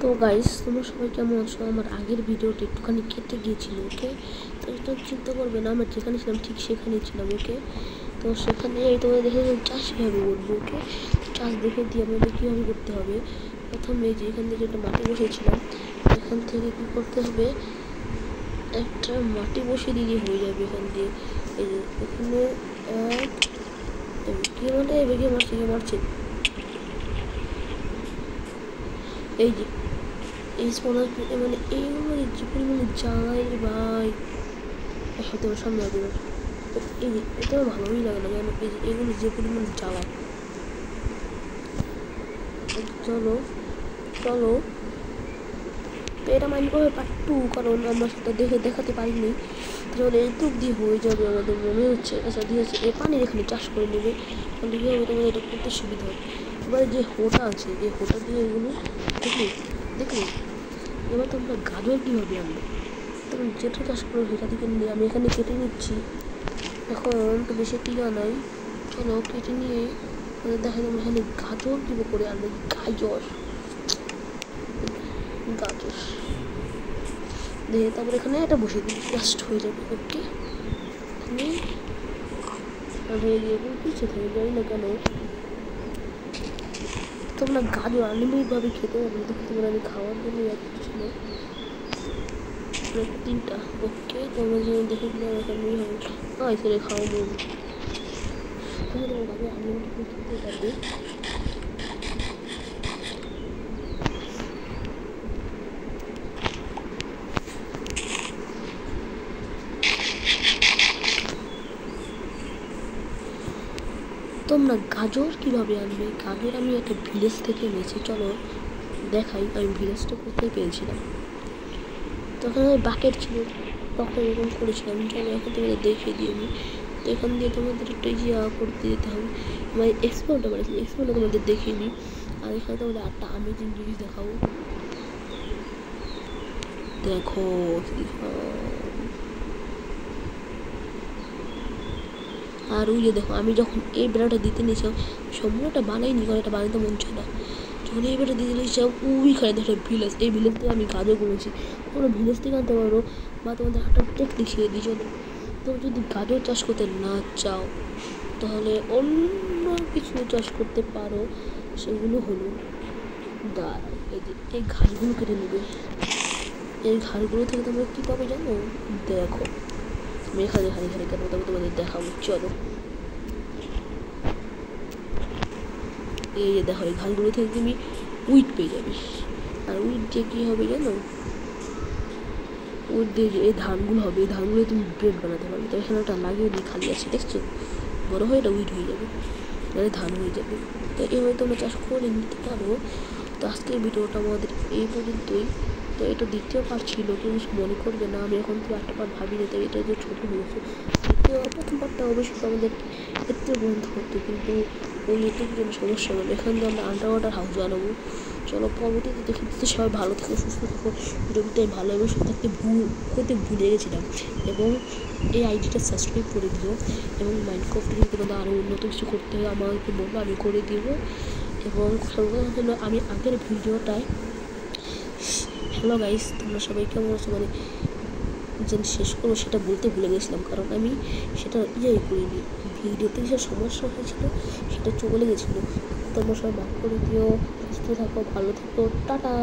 তো গাইস, তোমরা সবাই কেমন আছো? আমার আগের ভিডিওটা একটুখানি কেটে গিয়েছিল, ওকে? তো এটা চিন্তা করবে না, আমরা যেখানে ছিলাম ঠিক সেখানেই ছিলাম, ওকে? তো সেখানে তোমাদের দেখে চাষ কীভাবে করবো, ওকে? চাষ দেখে দিয়ে আমাদের কীভাবে করতে হবে, প্রথমে যে এখান থেকে একটা মাটি বসেছিলাম, এখান থেকে কী করতে হবে, একটা মাটি বসিয়ে দিলে হয়ে যাবে। এখান দিয়ে এই যে এখানে কে মানে বেগে মারছে এই যে এই স্পনার মানে এইগুলো যে পরিমাণে জ্বালাই ভাই, হয়তো সামনে আসবে। এই যে এটাও ভালোই লাগে না, কেন এই যে এগুলো যে পরিমাণে জ্বালায়। চলো চলো, তো এটা মাইন্ড করে পার্ট 2, কারণ আমরা সেটা দেখাতে পারিনি। তাহলে এইটুক দিয়ে হয়ে যাবে আমাদের মনে হচ্ছে। আচ্ছা ঠিক আছে, এই পানির এখানে চাষ করে নেবে, তাহলে কী হবে, তোমাদের এটা করতে সুবিধা হয়। এবারে যে হোটা আছে, এই হোটা দিয়ে এগুলো দেখলে এবার তোমরা গাজর কীভাবে আনবে, তুমি যেটা চাষ করো সেটা থেকে নিয়ে আমি এখানে কেটে নিচ্ছি। এখন তো বেশি টিকা নাই, চলো কেটে নিয়ে দেখা যাবে এখানে গাজর কীভাবে করে আনবে। গাজর দিয়ে তারপর এখানে এটা বসিয়ে দিই, জাস্ট হয়ে যাবে। ওকে, আমি পিছিয়ে থেকে যাই না কেন, তোমরা গাজর আনলিমিটভাবে খেতে পারবে, তোমরা আমি খাওয়ার জন্য যাচ্ছি না 3টা। ওকে, তোমরা যে দেখে দিলে এখানে হবে এসে খাওয়াবো, তাহলে তোমার গাজর আনলিমিটেড খেতে পারবে। তোমরা গাজর কীভাবে আনবে, গাজর আমি একটা ভিলেজ থেকে এনেছি, চলো দেখাই। আমি ভিলেজটা কোথায় পেয়েছিলাম, তখন আমি বাকেট ছিল, তখন এরকম করেছিলাম। চলো এখন তোমাদের দেখিয়ে দিই আমি। তো এখান দিয়ে তোমাদের একটা ইয়া করতে যেতে হবে, মানে এক্সপোর্টটা বাড়াচ্ছি, এক্সপোর্টটা তোমাদের দেখিয়ে দিই। আর এখানে তোমাদের একটা আমেজিং জিনিস দেখাবো, দেখো। আর ওই যে দেখো, আমি যখন এই বেড়াটা দিতে নিয়েছিলাম, সম্পূর্ণটা বানাইনি, কারণ এটা বানাতে মন চায় না। যখন এই বেড়াটা দিতে নিয়েছিলাম, ওইখানে দেখো ভিলেজ, এই ভিলেজ থেকে আমি গাজর করেছি। তোমরা ভিলেজ থেকে আনতে পারো, বা তোমাদের একটা টেক দেখিয়ে দিই। চলো, তোমরা যদি গাজর চাষ করতে না চাও, তাহলে অন্য কিছু চাষ করতে পারো। সেগুলো হলো এই যে এই ঘাসগুলো কেটে নেবে। এই ঘাসগুলো থেকে তোমরা কী পাবে জানো, দেখো আমি এখানে কেন তোমাদের দেখাবো। চলো, এই যে দেখো, এই ঘাসগুলো থেকে তুমি উইট পেয়ে যাবে। আর উইট দিয়ে কী হবে জানো, উইট দিয়ে যে এই ধানগুলো হবে, এই ধানগুলো তুমি ব্রেড বানাতে পারবে। তো এখানে একটা লাগিয়ে দিয়ে খালি আছে, দেখছো, বড় হয়ে এটা উইট হয়ে যাবে, মানে ধান হয়ে যাবে। তো এইভাবে তোমরা চাষ করে নিতে পারো। তো আজকের ভিডিওটা আমাদের এই পর্যন্তই। তো এটা দ্বিতীয় পার্ট ছিল, কিন্তু মনে করবে না, আমি এখন তো একটা পার্ট ভাবি নিতে, এটা যে ছোটো হয়েছে। দ্বিতীয় প্রথম পার্টটা অবশ্যই আমাদের ক্ষেত্রে বন্ধ করতে, কিন্তু ওই নেটের জন্য সমস্যা হলো। এখান থেকে আমরা আন্ডার ওয়াটার হাউস বানাবো। চলো পরবর্তীতে দেখে দিতে, সবাই ভালো থেকো, সুস্থ থেকো। ভিডিওতে ভালো এবং সুস্থ থাকতে ভুলে গেছিলাম। এবং এই আইডিটা সাবস্ক্রাইব করে দিও, এবং মাইনক্রাফটে যদি তোমাদের আরও উন্নত কিছু করতে হয় আমাকে বলবো, আমি করে দেবো। এবং সর্বপ্রথম হলো আমি আগের ভিডিওটায়, হ্যালো গাইস, তোমরা সবাই কেমন আছো, মানে যেন শেষ করবো সেটা বলতে ভুলে গেছিলাম, কারণ আমি সেটা করিনি। ভিডিওতে যে সমস্যা হয়েছিল সেটা চলে গেছিলো। তোমরা সবাই মাফ করে দিও, সুস্থ থাকো, ভালো থাকো, টাটা।